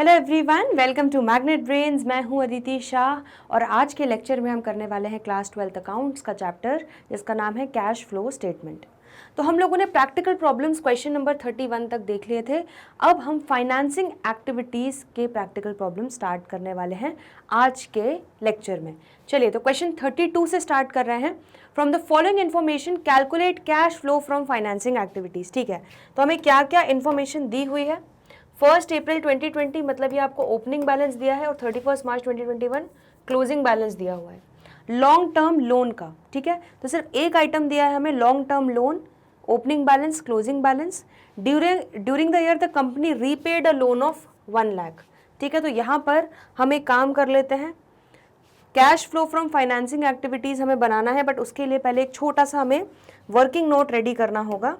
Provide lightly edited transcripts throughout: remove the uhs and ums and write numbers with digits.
Hello everyone, welcome to Magnet Brains. मैं हूं अदिति शाह और आज के लेक्चर में हम करने वाले हैं क्लास 12th अकाउंट्स का चैप्टर जिसका नाम है कैश फ्लो स्टेटमेंट। तो हम लोगों ने प्रैक्टिकल प्रॉब्लम्स क्वेश्चन नंबर 31 तक देख लिए थे। अब हम फाइनेंसिंग एक्टिविटीज़ के प्रैक्टिकल प्रॉब्लम स्टार्ट करने वाले हैं आज के लेक्चर में। चलिए, तो क्वेश्चन 32 से स्टार्ट कर रहे हैं। From the following information calculate cash flow from financing activities. ठीक है, तो हमें क्या क्या इन्फॉर्मेशन दी हुई है। 1 अप्रैल 2020 मतलब ये आपको ओपनिंग बैलेंस दिया है और 31 मार्च 2021 क्लोजिंग बैलेंस दिया हुआ है लॉन्ग टर्म लोन का। ठीक है, तो सिर्फ एक आइटम दिया है हमें, long term loan, opening balance, closing balance. During the year the company repaid a loan of 1 lakh. ठीक है, तो यहाँ पर हम एक काम कर लेते हैं, cash flow from financing activities हमें बनाना है, बट उसके लिए पहले एक छोटा सा हमें वर्किंग नोट रेडी करना होगा।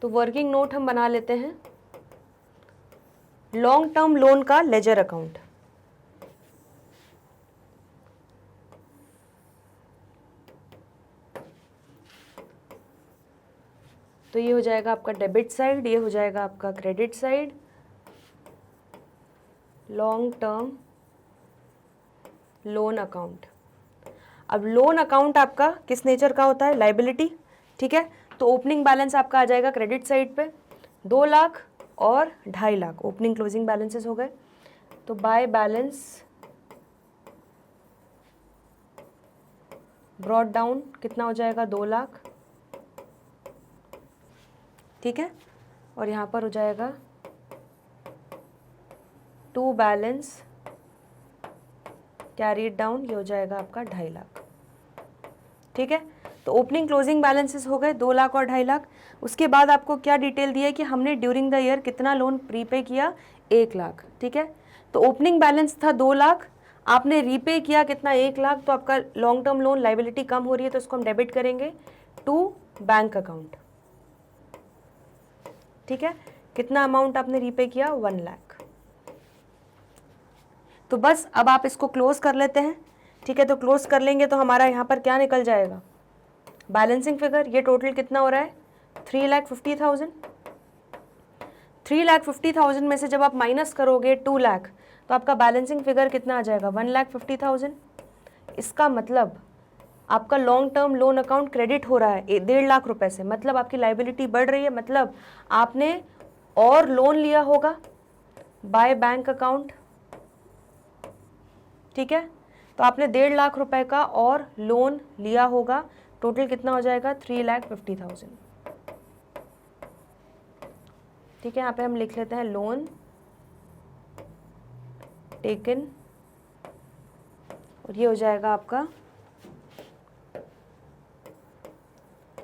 तो वर्किंग नोट हम बना लेते हैं लॉन्ग टर्म लोन का लेजर अकाउंट। तो ये हो जाएगा आपका डेबिट साइड, ये हो जाएगा आपका credit side. Long term loan account. अब लोन अकाउंट आपका किस नेचर का होता है? लायबिलिटी। ठीक है, तो ओपनिंग बैलेंस आपका आ जाएगा क्रेडिट साइड पे 2 लाख और 2.5 लाख ओपनिंग क्लोजिंग बैलेंसेस हो गए। तो बाय बैलेंस ब्रॉट डाउन कितना हो जाएगा? 2 लाख। ठीक है, और यहाँ पर हो जाएगा टू बैलेंस कैरीड डाउन, ये हो जाएगा आपका 2.5 लाख। ठीक है, तो ओपनिंग क्लोजिंग बैलेंसेस हो गए 2 लाख और 2.5 लाख। उसके बाद आपको क्या डिटेल दिया है कि हमने ड्यूरिंग द ईयर कितना लोन प्रीपे किया? 1 लाख। ठीक है, तो ओपनिंग बैलेंस था 2 लाख, आपने रीपे किया कितना? 1 लाख। तो आपका लॉन्ग टर्म लोन लायबिलिटी कम हो रही है, तो इसको हम डेबिट करेंगे टू बैंक अकाउंट। ठीक है, कितना अमाउंट आपने रीपे किया? 1 लाख। तो बस अब आप इसको क्लोज कर लेते हैं। ठीक है, तो क्लोज कर लेंगे तो हमारा यहाँ पर क्या निकल जाएगा? Balancing figure. ये टोटल कितना हो रहा है? 3,50,000। 3,50,000 में से जब आप माइनस करोगे 2 लाख तो आपका बैलेंसिंग फिगर कितना आ जाएगा? 1,50,000। इसका मतलब आपका long term loan account credit हो रहा है 1.5 लाख रुपए से, मतलब आपकी लायबिलिटी बढ़ रही है, मतलब आपने और लोन लिया होगा बाय बैंक अकाउंट। ठीक है, तो आपने 1.5 लाख रुपए का और लोन लिया होगा। टोटल कितना हो जाएगा? 3,50,000। ठीक है, यहाँ पे हम लिख लेते हैं लोन टेकन और ये हो जाएगा आपका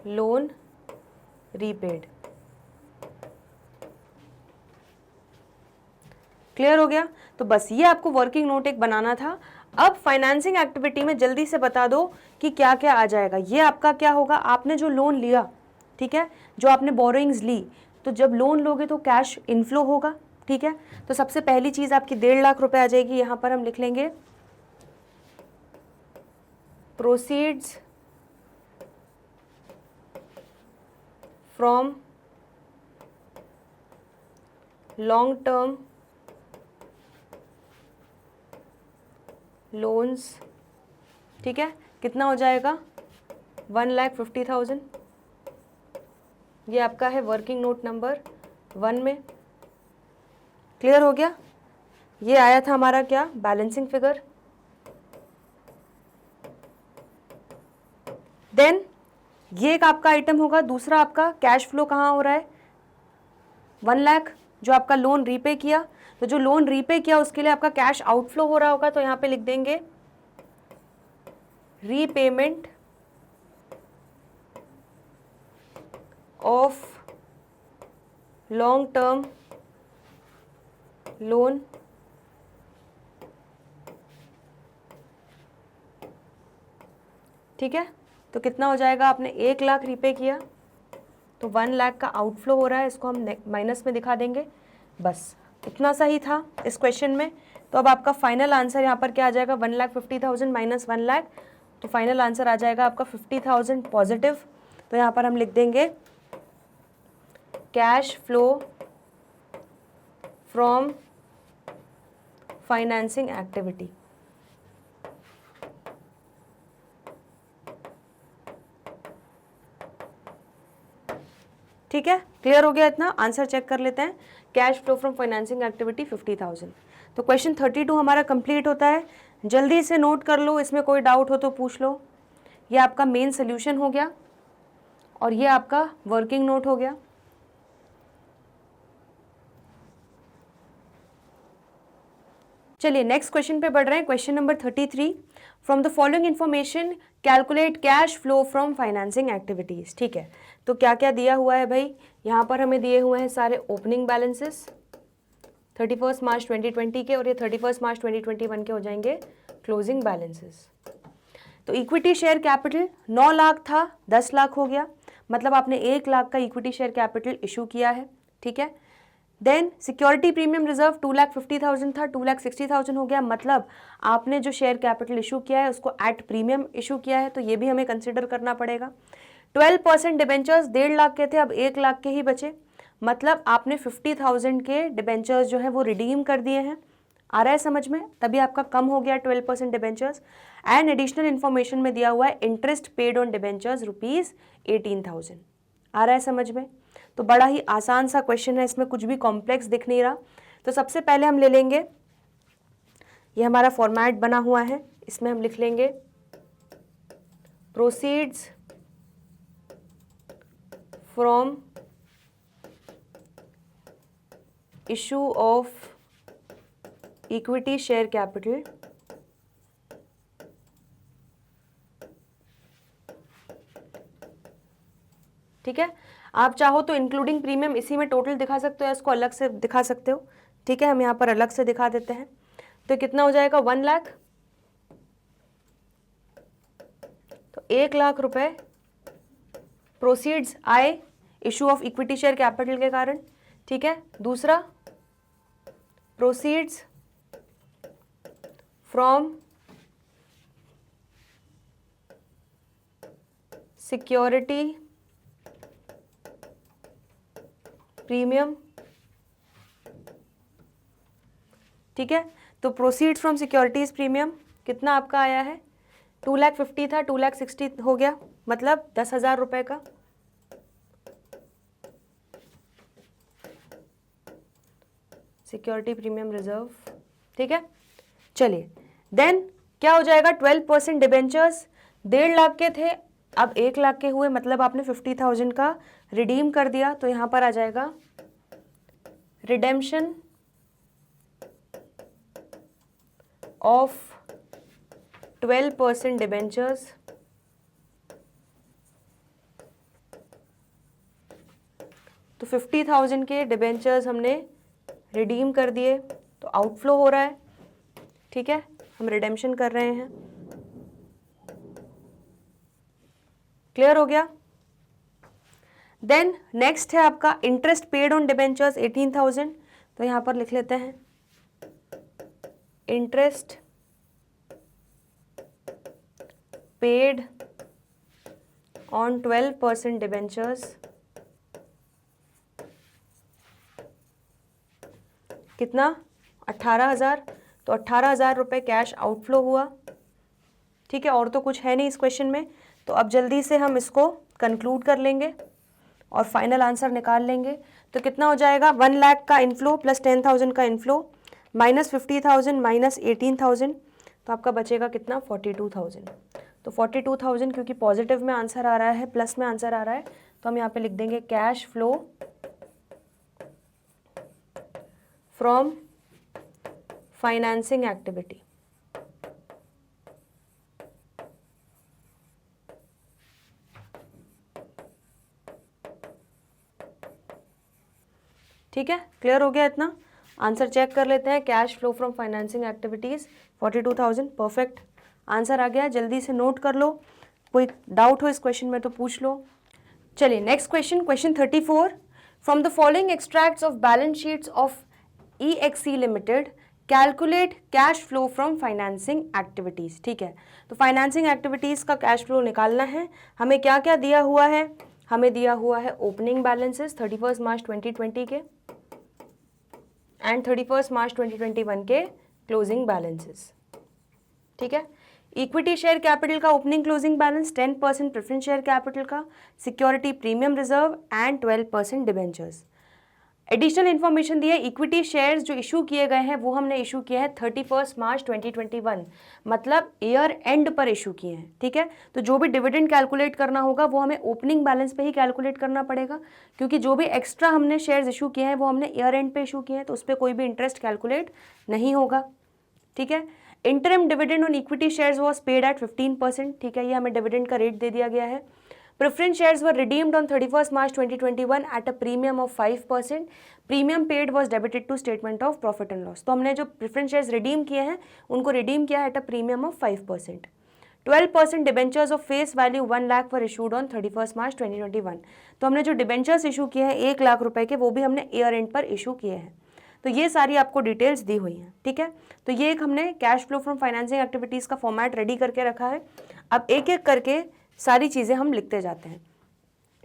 लोन रीपेड। क्लियर हो गया? तो बस ये आपको वर्किंग नोट एक बनाना था। अब फाइनेंसिंग एक्टिविटी में जल्दी से बता दो कि क्या क्या आ जाएगा। ये आपका क्या होगा? आपने जो लोन लिया, ठीक है, जो आपने बोरोइंग्स ली, तो जब लोन लोगे तो कैश इनफ्लो होगा। ठीक है, तो सबसे पहली चीज आपकी 1.5 लाख रुपए आ जाएगी। यहां पर हम लिख लेंगे proceeds from long term loans. ठीक है, कितना हो जाएगा? 1,50,000। ये आपका है वर्किंग नोट नंबर 1 में। क्लियर हो गया? ये आया था हमारा क्या? Balancing figure. देन ये एक आपका आइटम होगा। दूसरा आपका कैश फ्लो कहाँ हो रहा है? 1 लाख जो आपका लोन रीपे किया, तो जो लोन रीपे किया उसके लिए आपका कैश आउटफ्लो हो रहा होगा, तो यहाँ पे लिख देंगे repayment of long term loan. ठीक है, तो कितना हो जाएगा? आपने 1 लाख रीपे किया तो 1 लाख का आउटफ्लो हो रहा है, इसको हम माइनस में दिखा देंगे। बस इतना सा ही था इस क्वेश्चन में। तो अब आपका फाइनल आंसर यहाँ पर क्या आ जाएगा? 1,50,000 माइनस 1 लाख, तो फाइनल आंसर आ जाएगा आपका 50,000 पॉजिटिव। तो यहाँ पर हम लिख देंगे cash flow from financing activity. ठीक है, क्लियर हो गया इतना? आंसर चेक कर लेते हैं। Cash flow from financing activity 50,000। तो क्वेश्चन 32 हमारा कंप्लीट होता है। जल्दी से नोट कर लो, इसमें कोई डाउट हो तो पूछ लो। ये आपका मेन सोल्यूशन हो गया और ये आपका वर्किंग नोट हो गया। चलिए नेक्स्ट क्वेश्चन पे बढ़ रहे हैं। Question number 33, from the following information calculate cash flow from financing activities. ठीक है, तो क्या क्या दिया हुआ है भाई? यहाँ पर हमें दिए हुए हैं सारे ओपनिंग बैलेंसेस 31 मार्च 2020 के, और ये 31 मार्च 2021 के हो जाएंगे क्लोजिंग बैलेंसेस। तो इक्विटी शेयर कैपिटल 9 लाख था, 10 लाख हो गया, मतलब आपने 1 लाख का इक्विटी शेयर कैपिटल इशू किया है। ठीक है, देन सिक्योरिटी प्रीमियम रिजर्व 2,50,000 था, 2,60,000 हो गया, मतलब आपने जो शेयर कैपिटल इशू किया है उसको एट प्रीमियम इशू किया है, तो ये भी हमें कंसिडर करना पड़ेगा। 12% डिबेंचर्स 1.5 लाख के थे, अब 1 लाख के ही बचे, मतलब आपने 50,000 के डिबेंचर्स जो है वो रिडीम कर दिए हैं। आ रहा है समझ में? तभी आपका कम हो गया 12% डिबेंचर्स। एंड एडिशनल इन्फॉर्मेशन में दिया हुआ है इंटरेस्ट पेड ऑन डिबेंचर्स ₹18,000। आ रहा है समझ में? तो बड़ा ही आसान सा क्वेश्चन है, इसमें कुछ भी कॉम्प्लेक्स दिख नहीं रहा। तो सबसे पहले हम ले लेंगे, ये हमारा फॉर्मेट बना हुआ है, इसमें हम लिख लेंगे proceeds from issue of equity share capital ठीक है। आप चाहो तो इंक्लूडिंग प्रीमियम इसी में टोटल दिखा सकते हो या इसको अलग से दिखा सकते हो। ठीक है, हम यहाँ पर अलग से दिखा देते हैं। तो कितना हो जाएगा? 1 लाख। तो 1 लाख रुपए प्रोसीड्स आए issue of equity share capital के कारण। ठीक है, दूसरा प्रोसीड्स फ्रॉम सिक्योरिटी प्रीमियम। ठीक है, तो प्रोसीड्स फ्रॉम सिक्योरिटीज प्रीमियम कितना आपका आया है? 2,50,000 था, 2,60,000 हो गया, मतलब 10,000 रुपए का। Security premium reserve. ठीक है, चलिए देन क्या हो जाएगा? 12% डिबेंचर्स 1.5 लाख के थे, अब 1 लाख के हुए, मतलब आपने 50,000 का रिडीम कर दिया। तो यहां पर आ जाएगा रिडेम्पशन ऑफ 12% डिबेंचर्स तो 50,000 के डिबेंचर्स हमने रिडीम कर दिए, तो आउटफ्लो हो रहा है। ठीक है, हम रिडेम्पशन कर रहे हैं। क्लियर हो गया? देन नेक्स्ट है आपका इंटरेस्ट पेड ऑन डिबेंचर्स 18,000। तो यहां पर लिख लेते हैं इंटरेस्ट पेड ऑन 12% डिबेंचर्स कितना? 18,000। तो 18,000 रुपये कैश आउटफ्लो हुआ। ठीक है, और तो कुछ है नहीं इस क्वेश्चन में। तो अब जल्दी से हम इसको कंक्लूड कर लेंगे और फाइनल आंसर निकाल लेंगे। तो कितना हो जाएगा? 1 लाख का इनफ्लो प्लस 10,000 का इनफ्लो माइनस 50,000 माइनस 18,000, तो आपका बचेगा कितना? 42,000। तो 42,000 क्योंकि पॉजिटिव में आंसर आ रहा है, प्लस में आंसर आ रहा है, तो हम यहाँ पे लिख देंगे cash flow from financing activity. ठीक है, क्लियर हो गया इतना? आंसर चेक कर लेते हैं। Cash flow from financing activities 42,000, perfect answer आ गया। जल्दी से नोट कर लो, कोई डाउट हो इस क्वेश्चन में तो पूछ लो। चलिए next question, question 34, from the following extracts of balance sheets of EXC limited calculate cash flow from financing activities. ठीक है, तो फाइनेंसिंग एक्टिविटीज का कैश फ्लो निकालना है। हमें क्या क्या दिया हुआ है? हमें दिया हुआ है ओपनिंग बैलेंसेस 31 मार्च 2020 के एंड 31 मार्च 2021 के क्लोजिंग बैलेंसेस। ठीक है, इक्विटी शेयर कैपिटल का opening closing balance, 10% preference share capital का, security premium reserve and 12% debentures. Additional information दिया है, इक्विटी शेयर्स जो इशू किए गए हैं वो हमने इशू किया है 31 मार्च 2021, मतलब ईयर एंड पर इशू किए हैं। ठीक है, तो जो भी डिविडेंड कैलकुलेट करना होगा वो हमें ओपनिंग बैलेंस पे ही कैलकुलेट करना पड़ेगा, क्योंकि जो भी एक्स्ट्रा हमने शेयर्स इशू किए हैं वो हमने ईयर एंड पे इशू किए हैं, तो उस पर कोई भी इंटरेस्ट कैलकुलेट नहीं होगा। ठीक है, interim dividend on equity shares was paid at 15%। ठीक है, ये हमें डिविडेंड का रेट दे दिया गया है। Preference shares were redeemed on 31 March 2021 at a premium of 5%। Premium paid was debited to statement of profit and loss. तो हमने जो प्रेफरेंस शेयर्स रिडीम किए हैं उनको रिडीम किया है eight a premium of 5%। 12% debentures of face value 1 lakh were issued on 31 March 2021। तो हमने जो डिबेंचर्स इशू किए हैं 1 लाख रुपए के, वो भी हमने ईयर एंड पर इशू किए हैं। तो ये सारी आपको डिटेल्स दी हुई हैं। ठीक है, तो ये एक हमने cash flow from financing activities का फॉर्मेट रेडी करके रखा है। अब एक एक करके सारी चीज़ें हम लिखते जाते हैं।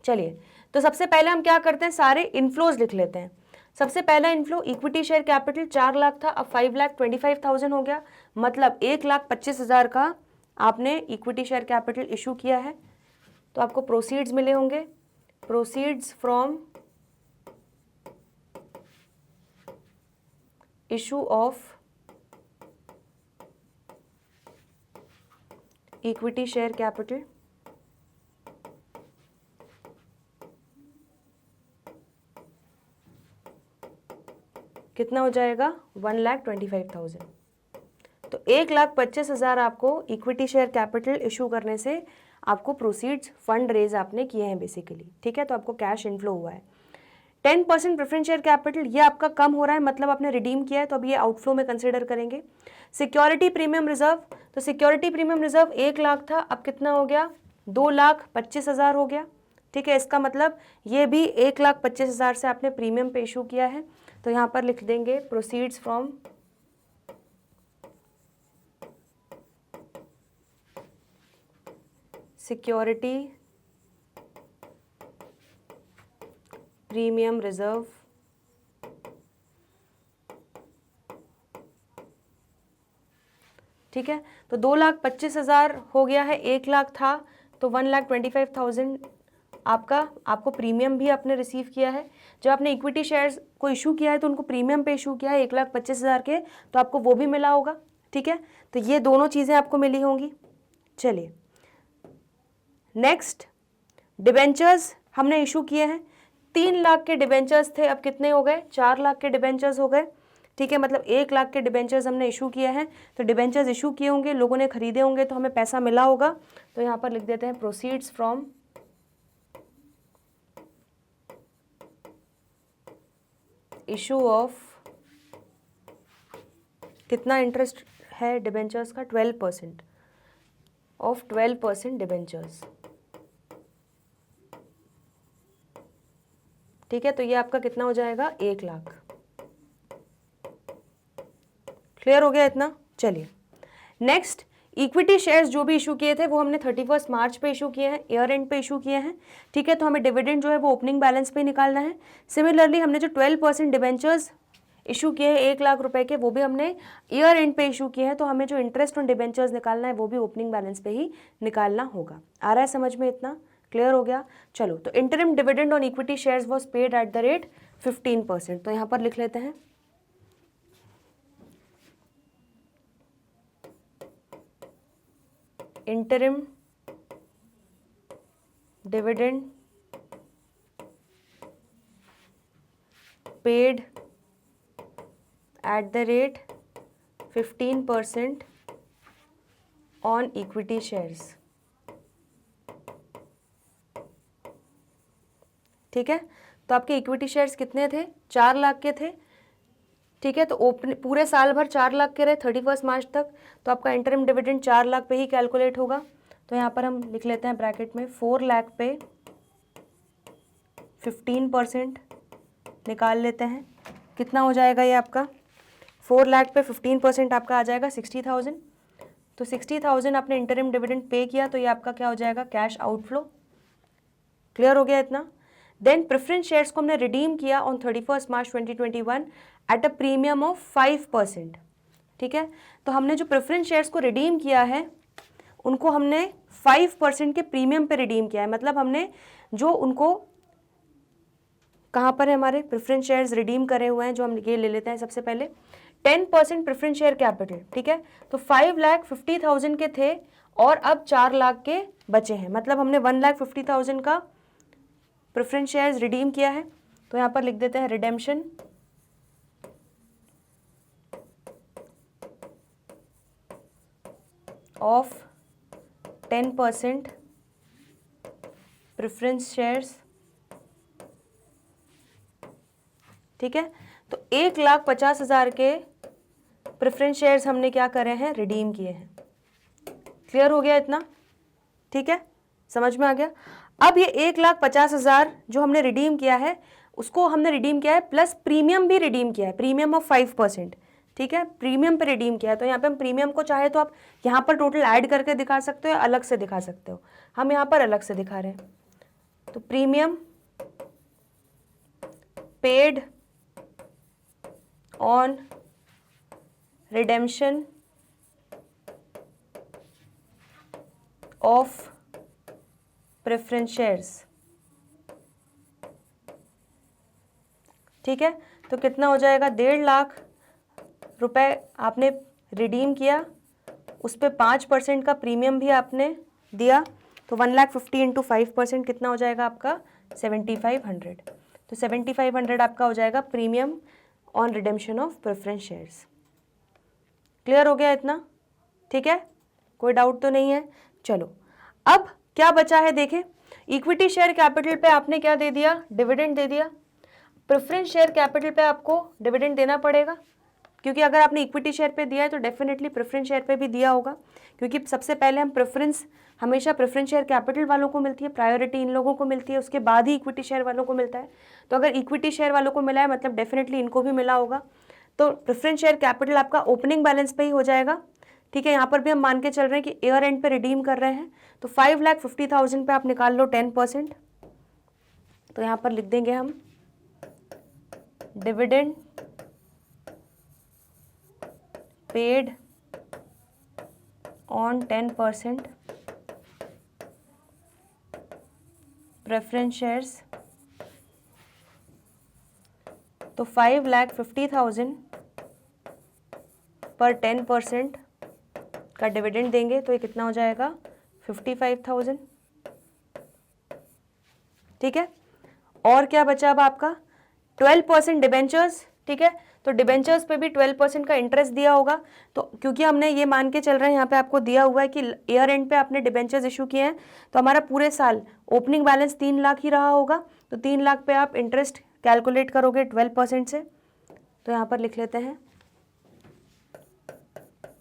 चलिए, तो सबसे पहले हम क्या करते हैं, सारे इनफ्लोज लिख लेते हैं। सबसे पहला inflow equity share capital 4 lakh था, अब 5,25,000 हो गया, मतलब 1,25,000 का आपने इक्विटी शेयर कैपिटल इशू किया है। तो आपको प्रोसीड्स मिले होंगे, proceeds from issue of equity share capital कितना हो जाएगा, 1,25,000। तो 1,25,000 आपको इक्विटी शेयर कैपिटल इशू करने से आपको प्रोसीड्स फंड रेज आपने किए हैं बेसिकली। ठीक है, तो आपको कैश इनफ्लो हुआ है। 10% प्रेफरेंस शेयर कैपिटल ये आपका कम हो रहा है, मतलब आपने रिडीम किया है, तो अब ये आउटफ्लो में कंसिडर करेंगे। सिक्योरिटी प्रीमियम रिजर्व, तो सिक्योरिटी प्रीमियम रिजर्व 1 लाख था, अब कितना हो गया, 2,25,000 हो गया। ठीक है, इसका मतलब ये भी 1,25,000 से आपने प्रीमियम पे इशू किया है। तो यहाँ पर लिख देंगे proceeds from security premium reserve ठीक है, तो 2,25,000 हो गया है, 1 लाख था तो 1,25,000 आपको प्रीमियम भी आपने रिसीव किया है। जब आपने इक्विटी शेयर्स को इशू किया है तो उनको प्रीमियम पे इशू किया है 1,25,000 के, तो आपको वो भी मिला होगा। ठीक है, तो ये दोनों चीज़ें आपको मिली होंगी। चलिए नेक्स्ट, डिबेंचर्स हमने इशू किए हैं, 3 लाख के डिबेंचर्स थे, अब कितने हो गए, 4 लाख के डिबेंचर्स हो गए। ठीक है, मतलब 1 लाख के डिबेंचर्स हमने इशू किए हैं, तो डिबेंचर्स इशू किए होंगे, लोगों ने खरीदे होंगे, तो हमें पैसा मिला होगा। तो यहाँ पर लिख देते हैं प्रोसीड्स फ्रॉम इशू ऑफ, कितना इंटरेस्ट है डिबेंचर्स का, 12% ऑफ 12% डिबेंचर्स। ठीक है, तो ये आपका कितना हो जाएगा, 1 लाख। क्लियर हो गया इतना। चलिए नेक्स्ट, इक्विटी शेयर्स जो भी इशू किए थे वो हमने 31 मार्च पे इशू किए हैं, ईयर एंड पे इशू किए हैं। ठीक है, तो हमें डिविडेंड जो है वो ओपनिंग बैलेंस पे निकालना है। सिमिलरली हमने जो 12% डिबेंचर्स इशू किए हैं 1 लाख रुपए के, वो भी हमने ईयर एंड पे इशू किए हैं, तो हमें जो इंटरेस्ट ऑन डिबेंचर्स निकालना है वो भी ओपनिंग बैलेंस पे ही निकालना होगा। आ रहा है समझ में इतना, क्लियर हो गया। चलो, तो interim dividend on equity shares was paid at the rate 15%। तो यहाँ पर लिख लेते हैं interim dividend paid at the rate 15% on equity shares। ठीक है, तो आपके इक्विटी शेयर्स कितने थे, 4 लाख के थे। ठीक है, तो पूरे साल भर 4 लाख के रहे 31 मार्च तक, तो आपका इंटरिम डिविडेंड 4 लाख पे ही कैलकुलेट होगा। तो यहाँ पर हम लिख लेते हैं ब्रैकेट में 4 लाख पे 15% निकाल लेते हैं, कितना हो जाएगा ये आपका, 4 लाख पे 15% आपका आ जाएगा 60,000। तो 60,000 आपने इंटरिम डिविडेंड पे किया, तो ये आपका क्या हो जाएगा, कैश आउटफ्लो। क्लियर हो गया इतना? देन प्रेफरेंस शेयर्स को हमने रिडीम किया on 31 March 2021 at a premium of 5%। ठीक है, तो हमने जो प्रेफरेंस शेयर्स को रिडीम किया है उनको हमने 5% के प्रीमियम पे रिडीम किया है। मतलब हमने जो उनको कहाँ पर है हमारे प्रेफरेंस शेयर्स रिडीम करे हुए हैं, जो हम ये ले लेते हैं सबसे पहले 10% प्रेफरेंस शेयर कैपिटल। ठीक है, तो 5,50,000 के थे और अब 4 लाख के बचे हैं। मतलब हमने 1,50,000 का प्रेफरेंस शेयर्स रिडीम किया है। तो यहाँ पर लिख देते हैं रिडेम्पशन ऑफ 10% प्रेफरेंस शेयर्स। ठीक है, तो 1,50,000 के प्रेफरेंस शेयर्स हमने क्या करे हैं, रिडीम किए हैं। क्लियर हो गया इतना? ठीक है, समझ में आ गया? अब ये 1,50,000 जो हमने रिडीम किया है उसको हमने रिडीम किया है प्लस प्रीमियम भी रिडीम किया है, प्रीमियम ऑफ 5%। ठीक है, प्रीमियम पे रिडीम किया है। तो यहाँ पे हम प्रीमियम को चाहे तो आप यहाँ पर टोटल ऐड करके दिखा सकते हो या अलग से दिखा सकते हो। हम यहाँ पर अलग से दिखा रहे हैं। तो premium paid on redemption of preference shares। ठीक है, तो कितना हो जाएगा, 1.5 लाख रुपए आपने रिडीम किया, उस पर 5% का प्रीमियम भी आपने दिया, तो 1,50,000 इंटू 5% कितना हो जाएगा आपका 7,500। तो 7,500 आपका हो जाएगा premium on redemption of preference shares. Clear हो गया इतना? ठीक है, कोई डाउट तो नहीं है? चलो अब क्या बचा है देखें। इक्विटी शेयर कैपिटल पे आपने क्या दे दिया, डिविडेंड दे दिया। प्रेफरेंस शेयर कैपिटल पे आपको डिविडेंड देना पड़ेगा, क्योंकि अगर आपने इक्विटी शेयर पे दिया है तो डेफिनेटली प्रेफरेंस शेयर पे भी दिया होगा, क्योंकि सबसे पहले हम प्रेफरेंस हमेशा प्रेफरेंस शेयर कैपिटल वालों को मिलती है, प्रायोरिटी इन लोगों को मिलती है, उसके बाद ही इक्विटी शेयर वालों को मिलता है। तो अगर इक्विटी शेयर वालों को मिला है मतलब डेफिनेटली इनको भी मिला होगा। तो प्रेफरेंस शेयर कैपिटल आपका ओपनिंग बैलेंस पे ही हो जाएगा। ठीक है, यहाँ पर भी हम मान के चल रहे हैं कि ईयर एंड पे रिडीम कर रहे हैं, तो 5,50,000 पे आप निकाल लो 10%। तो यहाँ पर लिख देंगे हम dividend paid on 10% preference shares. तो 5,50,000 पर 10% का डिविडेंड देंगे तो ये कितना हो जाएगा 55,000। ठीक है, और क्या बचा अब आपका 12% डिबेंचर्स। ठीक है, तो डिबेंचर्स पे भी 12% का इंटरेस्ट दिया होगा। तो क्योंकि हमने ये मान के चल रहे हैं, यहाँ पे आपको दिया हुआ है कि ईयर एंड पे आपने डिबेंचर्स इशू किए हैं, तो हमारा पूरे साल ओपनिंग बैलेंस 3 लाख ही रहा होगा। तो 3 लाख पे आप इंटरेस्ट कैलकुलेट करोगे 12% से। तो यहाँ पर लिख लेते हैं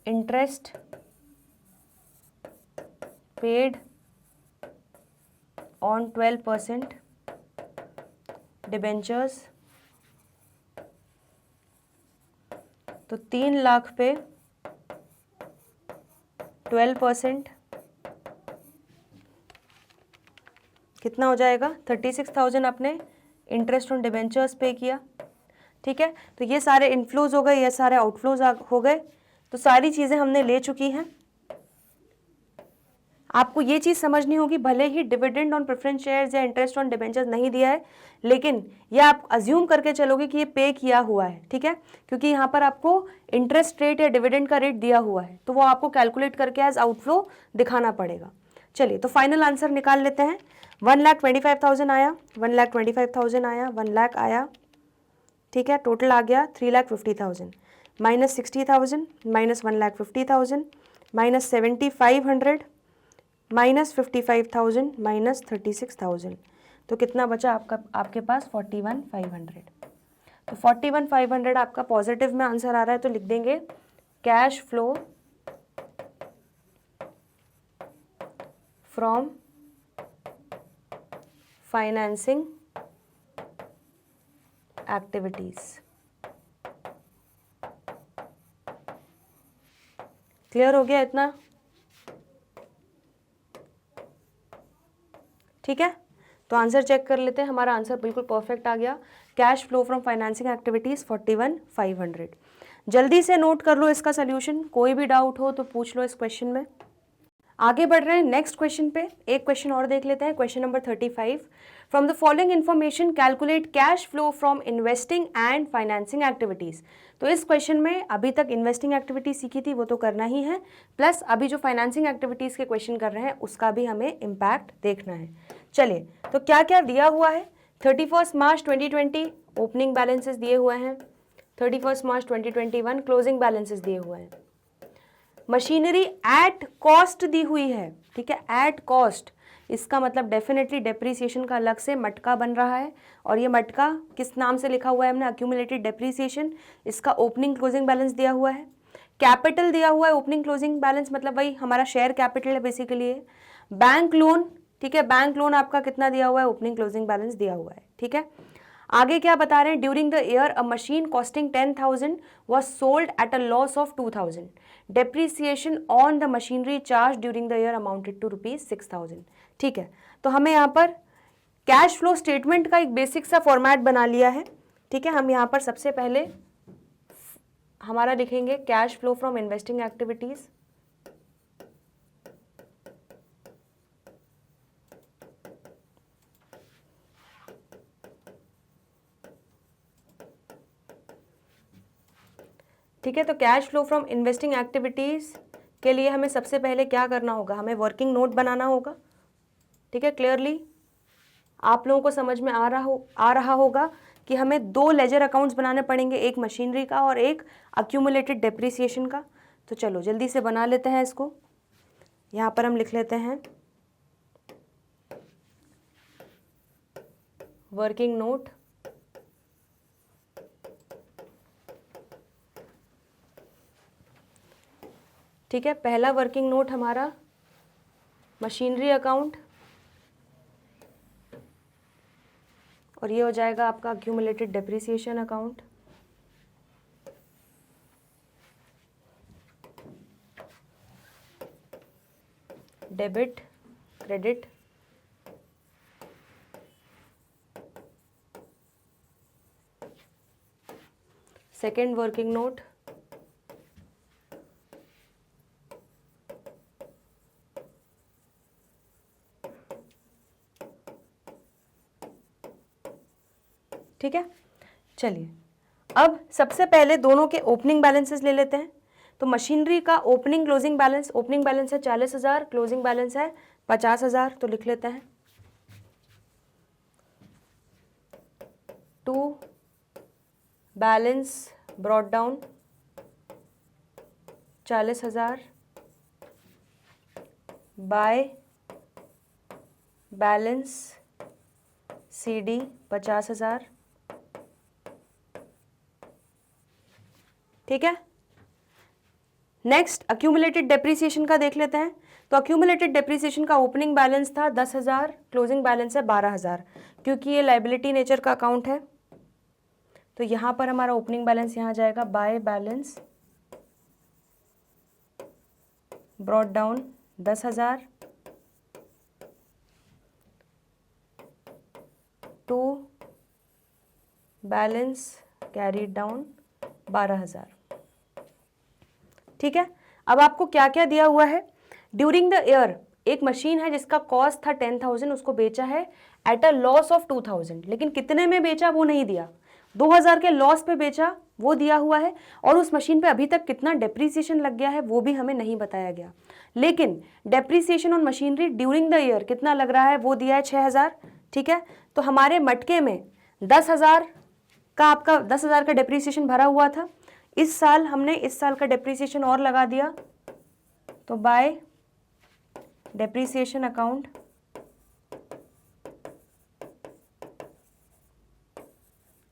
इंटरेस्ट पेड ऑन 12% डिबेंचर्स। तो 3 लाख पे 12% कितना हो जाएगा 36,000 आपने इंटरेस्ट ऑन डिबेंचर्स पे किया। ठीक है, तो ये सारे इनफ्लोज हो गए, ये सारे आउटफ्लोज हो गए। तो सारी चीज़ें हमने ले चुकी हैं। आपको ये चीज़ समझनी होगी, भले ही डिविडेंड ऑन प्रेफरेंस शेयर्स या इंटरेस्ट ऑन डिबेंचर्स नहीं दिया है, लेकिन ये आप अज्यूम करके चलोगे कि ये पे किया हुआ है। ठीक है, क्योंकि यहाँ पर आपको इंटरेस्ट रेट या डिविडेंड का रेट दिया हुआ है, तो वो आपको कैलकुलेट करके एज आउटफ्लो दिखाना पड़ेगा। चलिए, तो फाइनल आंसर निकाल लेते हैं। 1,25,000 आया, 1,25,000 आया, 1 लाख आया। ठीक है, टोटल आ गया 3,50,000 minus 60,000 minus 1,50,000 minus 7,500 minus 55,000 minus 36,000। तो कितना बचा आपके पास 41,500। तो 41,500 आपका पॉजिटिव में आंसर आ रहा है, तो लिख देंगे cash flow from financing activities. Clear हो गया इतना? ठीक है, तो आंसर चेक कर लेते हैं, हमारा आंसर बिल्कुल परफेक्ट आ गया। Cash flow from financing activities 41,500। जल्दी से नोट कर लो इसका सोल्यूशन, कोई भी डाउट हो तो पूछ लो इस क्वेश्चन में। आगे बढ़ रहे हैं नेक्स्ट क्वेश्चन पे, एक क्वेश्चन और देख लेते हैं, question number 35। From the following information calculate cash flow from investing and financing activities. तो इस क्वेश्चन में अभी तक इन्वेस्टिंग एक्टिविटी सीखी थी, वो तो करना ही है, प्लस अभी जो फाइनेंसिंग एक्टिविटीज़ के क्वेश्चन कर रहे हैं उसका भी हमें इम्पैक्ट देखना है। चलिए, तो क्या क्या दिया हुआ है। 31 मार्च 2020 ओपनिंग बैलेंसेस दिए हुए हैं, 31 मार्च 2021 क्लोजिंग बैलेंसेस दिए हुए हैं। मशीनरी एट कॉस्ट दी हुई है, ठीक है, एट कॉस्ट, इसका मतलब डेफिनेटली डेप्रीसिएशन का अलग से मटका बन रहा है, और ये मटका किस नाम से लिखा हुआ है हमने, अक्यूमुलेटेड डेप्रीसिएशन। इसका ओपनिंग क्लोजिंग बैलेंस दिया हुआ है, कैपिटल दिया हुआ है, ओपनिंग क्लोजिंग बैलेंस मतलब वही हमारा शेयर कैपिटल है बेसिकली। बैंक लोन, ठीक है, बैंक लोन आपका कितना दिया हुआ है, ओपनिंग क्लोजिंग बैलेंस दिया हुआ है, ठीक है। आगे क्या बता रहे हैं, during the year a machine costing 10,000 was sold at a loss of 2,000। Depreciation on the machinery charged during the year amounted to ₹6,000। ठीक है, तो हमें यहाँ पर कैश फ्लो स्टेटमेंट का एक बेसिक सा फॉर्मेट बना लिया है, ठीक है। हम यहाँ पर सबसे पहले हमारा लिखेंगे cash flow from investing activities, ठीक है। तो cash flow from investing activities के लिए हमें सबसे पहले क्या करना होगा, हमें वर्किंग नोट बनाना होगा, ठीक है। क्लियरली आप लोगों को समझ में आ रहा होगा कि हमें दो लेजर अकाउंट्स बनाने पड़ेंगे, एक मशीनरी का और एक अक्यूमुलेटेड डेप्रीसिएशन का। तो चलो जल्दी से बना लेते हैं इसको। यहाँ पर हम लिख लेते हैं वर्किंग नोट, ठीक है। पहला वर्किंग नोट हमारा मशीनरी अकाउंट, और ये हो जाएगा आपका accumulated depreciation account. Debit credit, second working note ठीक है। चलिए अब सबसे पहले दोनों के ओपनिंग बैलेंसेस ले लेते हैं। तो मशीनरी का opening closing balance, opening balance है 40,000, क्लोजिंग बैलेंस है 50,000, तो लिख लेते हैं। To balance brought down 40,000 by balance CD 50,000, ठीक है। नेक्स्ट अक्यूमुलेटेड डेप्रीसिएशन का देख लेते हैं। तो अक्यूमुलेटेड डेप्रीसिएशन का ओपनिंग बैलेंस था 10,000, क्लोजिंग बैलेंस है 12,000, क्योंकि ये लाइबिलिटी नेचर का अकाउंट है। तो यहाँ पर हमारा ओपनिंग बैलेंस यहाँ जाएगा by balance brought down 10,000 to balance carried down 12,000, ठीक है। अब आपको क्या क्या दिया हुआ है, ड्यूरिंग द ईयर एक मशीन है जिसका कॉस्ट था 10,000, उसको बेचा है एट अ लॉस ऑफ 2,000, लेकिन कितने में बेचा वो नहीं दिया, 2,000 के लॉस पे बेचा वो दिया हुआ है, और उस मशीन पे अभी तक कितना डेप्रीसिएशन लग गया है वो भी हमें नहीं बताया गया। लेकिन depreciation on machinery during the year कितना लग रहा है वो दिया है 6,000, ठीक है। तो हमारे मटके में 10,000 का आपका 10,000 का डेप्रीसिएशन भरा हुआ था, इस साल हमने इस साल का डेप्रीसिएशन और लगा दिया, तो बाय डेप्रीसिएशन अकाउंट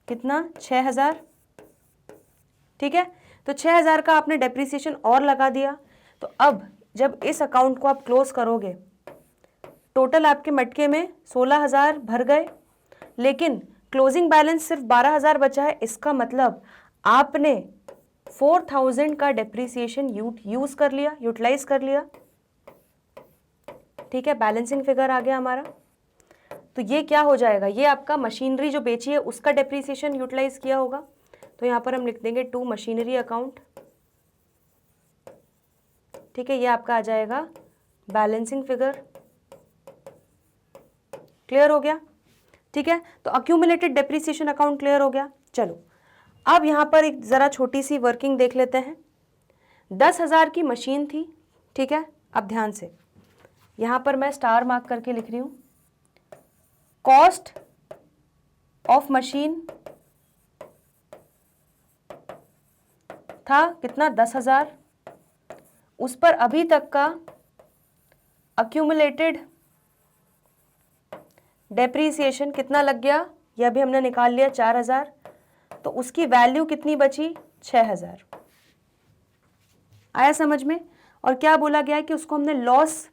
कितना 6,000, ठीक है। तो 6,000 का आपने डेप्रीसिएशन और लगा दिया। तो अब जब इस अकाउंट को आप क्लोज करोगे, टोटल आपके मटके में 16,000 भर गए, लेकिन क्लोजिंग बैलेंस सिर्फ 12,000 बचा है। इसका मतलब आपने 4,000 का डेप्रीसिएशन यूज कर लिया, यूटिलाइज कर लिया, ठीक है। बैलेंसिंग फिगर आ गया हमारा। तो ये क्या हो जाएगा, ये आपका मशीनरी जो बेची है उसका डेप्रीसिएशन यूटिलाइज किया होगा। तो यहाँ पर हम लिख देंगे टू मशीनरी अकाउंट, ठीक है, ये आपका आ जाएगा बैलेंसिंग फिगर। क्लियर हो गया, ठीक है। तो अक्यूमुलेटेड डेप्रीसिएशन अकाउंट क्लियर हो गया। चलो अब यहाँ पर एक ज़रा छोटी सी वर्किंग देख लेते हैं। 10,000 की मशीन थी, ठीक है। अब ध्यान से यहाँ पर मैं स्टार मार्क करके लिख रही हूँ, कॉस्ट ऑफ मशीन था कितना, 10,000, उस पर अभी तक का अक्यूमुलेटेड डेप्रीसिएशन कितना लग गया, यह भी हमने निकाल लिया 4,000, तो उसकी वैल्यू कितनी बची, 6,000। आया समझ में। और क्या बोला गया है कि उसको हमने लॉस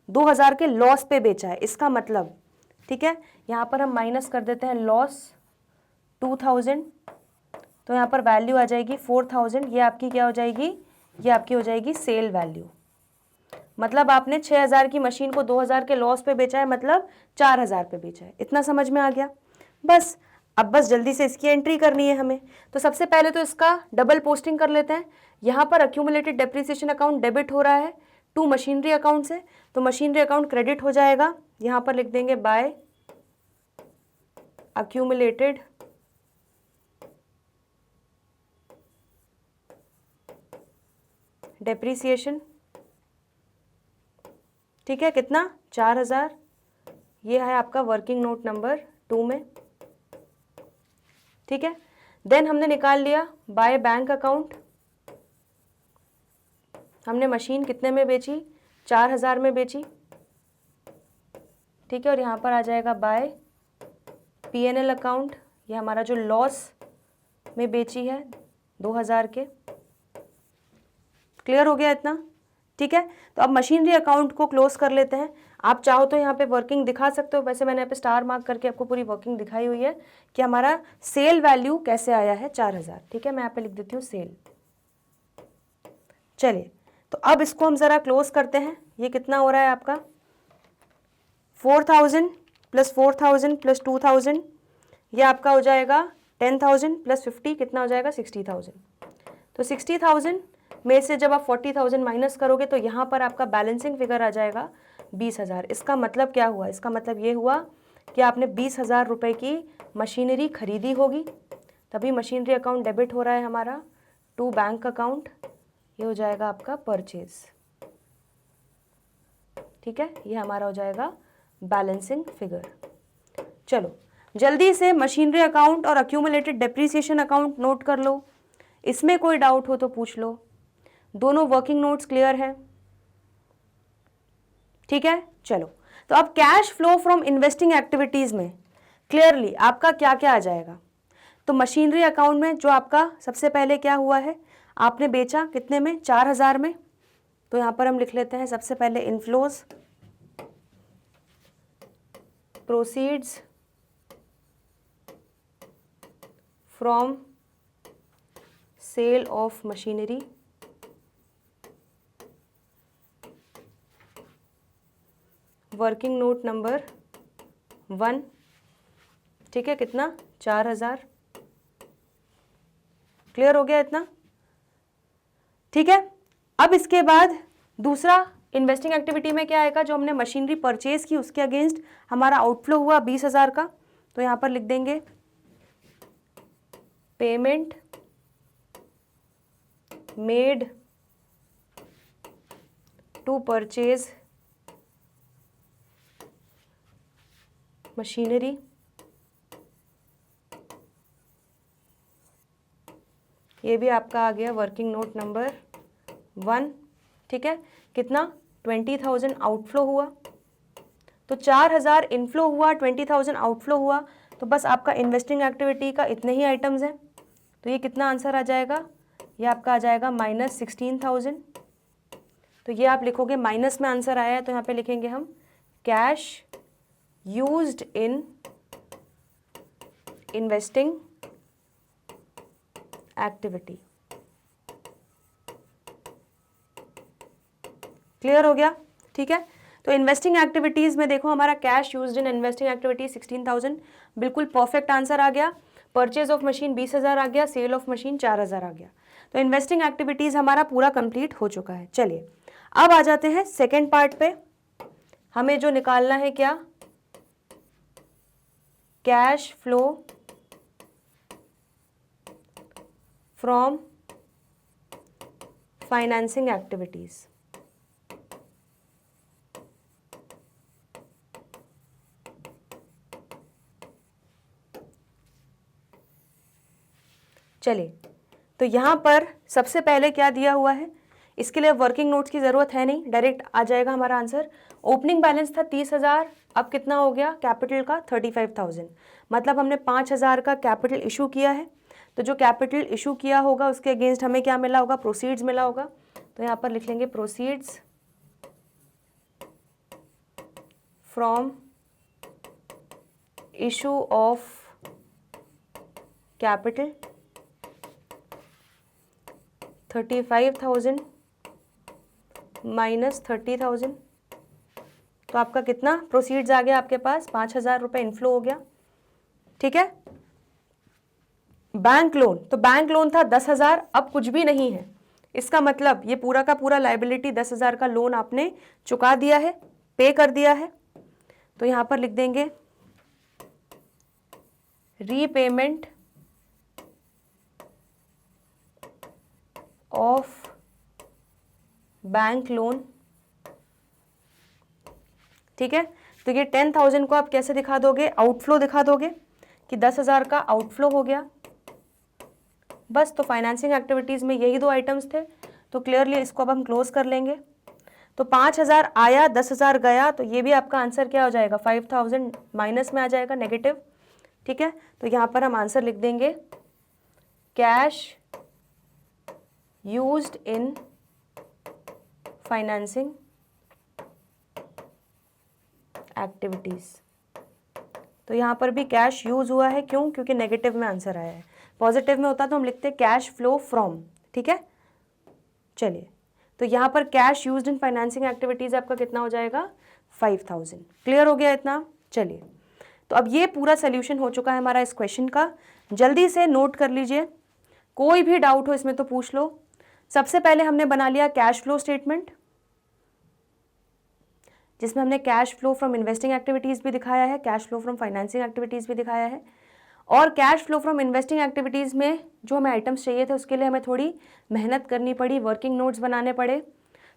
2,000 के लॉस पे बेचा है, इसका मतलब, ठीक है, यहाँ पर हम माइनस कर देते हैं लॉस 2,000, तो यहाँ पर वैल्यू आ जाएगी 4,000। ये आपकी क्या हो जाएगी, ये आपकी हो जाएगी सेल वैल्यू। मतलब आपने 6,000 की मशीन को 2,000 के लॉस पे बेचा है, मतलब 4,000 पे बेचा है। इतना समझ में आ गया। बस अब बस जल्दी से इसकी एंट्री करनी है हमें। तो सबसे पहले तो इसका डबल पोस्टिंग कर लेते हैं। यहाँ पर अक्यूमुलेटेड डेप्रीसिएशन अकाउंट डेबिट हो रहा है टू मशीनरी अकाउंट से, तो मशीनरी अकाउंट क्रेडिट हो जाएगा। यहाँ पर लिख देंगे बाय अक्यूमुलेटेड डेप्रीसिएशन, ठीक है, कितना, 4,000। ये है आपका वर्किंग नोट नंबर 2 में, ठीक है। देन हमने निकाल लिया बाय बैंक अकाउंट, हमने मशीन कितने में बेची, 4,000 में बेची, ठीक है। और यहाँ पर आ जाएगा बाय P&L अकाउंट, ये हमारा जो लॉस में बेची है 2,000 के। क्लियर हो गया इतना, ठीक है। तो अब मशीनरी अकाउंट को क्लोज कर लेते हैं। आप चाहो तो यहाँ पे वर्किंग दिखा सकते हो, वैसे मैंने यहाँ पे स्टार मार्क करके आपको पूरी वर्किंग दिखाई हुई है कि हमारा सेल वैल्यू कैसे आया है, 4,000, ठीक है। मैं यहाँ पे लिख देती हूँ सेल। चलिए तो अब इसको हम ज़रा क्लोज करते हैं। ये कितना हो रहा है आपका, 4,000 प्लस 4,000 प्लस 2,000, ये आपका हो जाएगा 10,000 प्लस 50, कितना हो जाएगा, 60,000। तो 60,000 में से जब आप 40,000 माइनस करोगे तो यहाँ पर आपका बैलेंसिंग फिगर आ जाएगा 20,000। इसका मतलब क्या हुआ, इसका मतलब ये हुआ कि आपने 20,000 रुपये की मशीनरी खरीदी होगी, तभी मशीनरी अकाउंट डेबिट हो रहा है हमारा टू बैंक अकाउंट। ये हो जाएगा आपका परचेज, ठीक है, ये हमारा हो जाएगा बैलेंसिंग फिगर। चलो जल्दी से मशीनरी अकाउंट और अक्यूमुलेटेड डेप्रीसिएशन अकाउंट नोट कर लो, इसमें कोई डाउट हो तो पूछ लो। दोनों वर्किंग नोट्स क्लियर है, ठीक है। चलो तो अब cash flow from investing activities में क्लियरली आपका क्या क्या आ जाएगा। तो मशीनरी अकाउंट में जो आपका सबसे पहले क्या हुआ है, आपने बेचा कितने में, 4,000 में, तो यहां पर हम लिख लेते हैं सबसे पहले inflows, proceeds from sale of machinery, working note number 1, ठीक है, कितना, 4,000। क्लियर हो गया इतना, ठीक है। अब इसके बाद दूसरा इन्वेस्टिंग एक्टिविटी में क्या आएगा, जो हमने मशीनरी परचेज की उसके अगेंस्ट हमारा आउटफ्लो हुआ 20,000 का, तो यहां पर लिख देंगे payment made to purchase machinery, ये भी आपका आ गया वर्किंग नोट नंबर 1, ठीक है। कितना, 20,000 आउटफ्लो हुआ, तो 4,000 इनफ्लो हुआ, 20,000 आउटफ्लो हुआ, तो बस आपका इन्वेस्टिंग एक्टिविटी का इतने ही आइटम्स हैं। तो ये कितना आंसर आ जाएगा, ये आपका आ जाएगा -16,000। तो ये आप लिखोगे, माइनस में आंसर आया है तो यहाँ पे लिखेंगे हम cash used in investing activity. Clear हो गया, ठीक है। तो इन्वेस्टिंग एक्टिविटीज़ में देखो हमारा cash used in investing activities 16,000, बिल्कुल परफेक्ट आंसर आ गया। परचेज ऑफ मशीन 20,000 आ गया, सेल ऑफ मशीन 4,000 आ गया। तो इन्वेस्टिंग एक्टिविटीज़ हमारा पूरा कंप्लीट हो चुका है। चलिए अब आ जाते हैं सेकेंड पार्ट पे। हमें जो निकालना है क्या, cash flow from financing activities. चलिए तो यहाँ पर सबसे पहले क्या दिया हुआ है, इसके लिए वर्किंग नोट्स की ज़रूरत है नहीं, डायरेक्ट आ जाएगा हमारा आंसर। ओपनिंग बैलेंस था 30,000, अब कितना हो गया कैपिटल का 35,000, मतलब हमने 5,000 का कैपिटल इशू किया है। तो जो कैपिटल इशू किया होगा उसके अगेंस्ट हमें क्या मिला होगा, प्रोसीड्स मिला होगा। तो यहाँ पर लिख लेंगे proceeds from issue of capital 35,000 minus 30,000, तो आपका कितना प्रोसीड्स आ गया आपके पास, 5,000 रुपये इनफ्लो हो गया। ठीक है। बैंक लोन, तो बैंक लोन था 10,000, अब कुछ भी नहीं है, इसका मतलब ये पूरा का पूरा लाइबिलिटी 10,000 का लोन आपने चुका दिया है, पे कर दिया है। तो यहाँ पर लिख देंगे रीपेमेंट ऑफ बैंक लोन। ठीक है। तो ये 10,000 को आप कैसे दिखा दोगे, आउटफ्लो दिखा दोगे कि 10,000 का आउटफ्लो हो गया बस। तो फाइनेंसिंग एक्टिविटीज़ में यही दो आइटम्स थे, तो क्लियरली इसको अब हम क्लोज कर लेंगे। तो 5,000 आया, 10,000 गया, तो ये भी आपका आंसर क्या हो जाएगा, 5,000 माइनस में आ जाएगा, नेगेटिव। ठीक है। तो यहाँ पर हम आंसर लिख देंगे cash used in financing activities. तो यहाँ पर भी कैश यूज हुआ है, क्यों, क्योंकि नेगेटिव में आंसर आया है। पॉजिटिव में होता तो हम लिखते कैश फ्लो फ्रॉम। ठीक है। चलिए तो यहाँ पर cash used in financing activities आपका कितना हो जाएगा, 5,000। क्लियर हो गया इतना। चलिए तो अब ये पूरा सोल्यूशन हो चुका है हमारा इस क्वेश्चन का। जल्दी से नोट कर लीजिए, कोई भी डाउट हो इसमें तो पूछ लो। सबसे पहले हमने बना लिया कैश फ्लो स्टेटमेंट, जिसमें हमने cash flow from investing activities भी दिखाया है, cash flow from financing activities भी दिखाया है। और cash flow from investing activities में जो हमें आइटम्स चाहिए थे उसके लिए हमें थोड़ी मेहनत करनी पड़ी, वर्किंग नोट्स बनाने पड़े।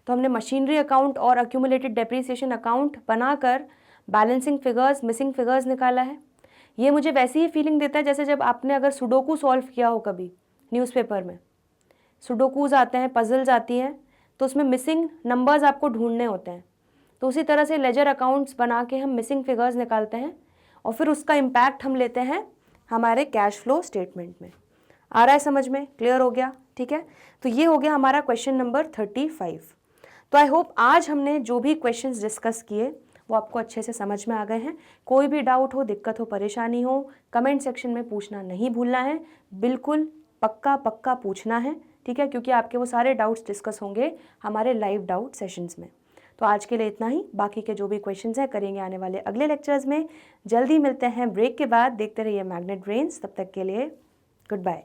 तो हमने मशीनरी अकाउंट और अक्यूमुलेटेड डेप्रिसिएशन अकाउंट बनाकर बैलेंसिंग फिगर्स, मिसिंग फिगर्स निकाला है। ये मुझे वैसी ही फीलिंग देता है जैसे जब आपने अगर सुडोकू सॉल्व किया हो कभी न्यूज़पेपर में, सुडोकूज आते हैं, पजल्स आती हैं, तो उसमें मिसिंग नंबर्स आपको ढूंढने होते हैं। तो उसी तरह से लेजर अकाउंट्स बना के हम मिसिंग फिगर्स निकालते हैं और फिर उसका इम्पैक्ट हम लेते हैं हमारे कैश फ्लो स्टेटमेंट में। आ रहा है समझ में, क्लियर हो गया। ठीक है। तो ये हो गया हमारा क्वेश्चन नंबर 35। तो आई होप आज हमने जो भी क्वेश्चंस डिस्कस किए वो आपको अच्छे से समझ में आ गए हैं। कोई भी डाउट हो, दिक्कत हो, परेशानी हो, कमेंट सेक्शन में पूछना नहीं भूलना है, बिल्कुल पक्का पक्का पूछना है। ठीक है, क्योंकि आपके वो सारे डाउट्स डिस्कस होंगे हमारे लाइव डाउट सेशंस में। तो आज के लिए इतना ही, बाकी के जो भी क्वेश्चंस हैं करेंगे आने वाले अगले लेक्चर्स में। जल्दी मिलते हैं ब्रेक के बाद, देखते रहिए मैग्नेट ब्रेन्स। तब तक के लिए गुड बाय।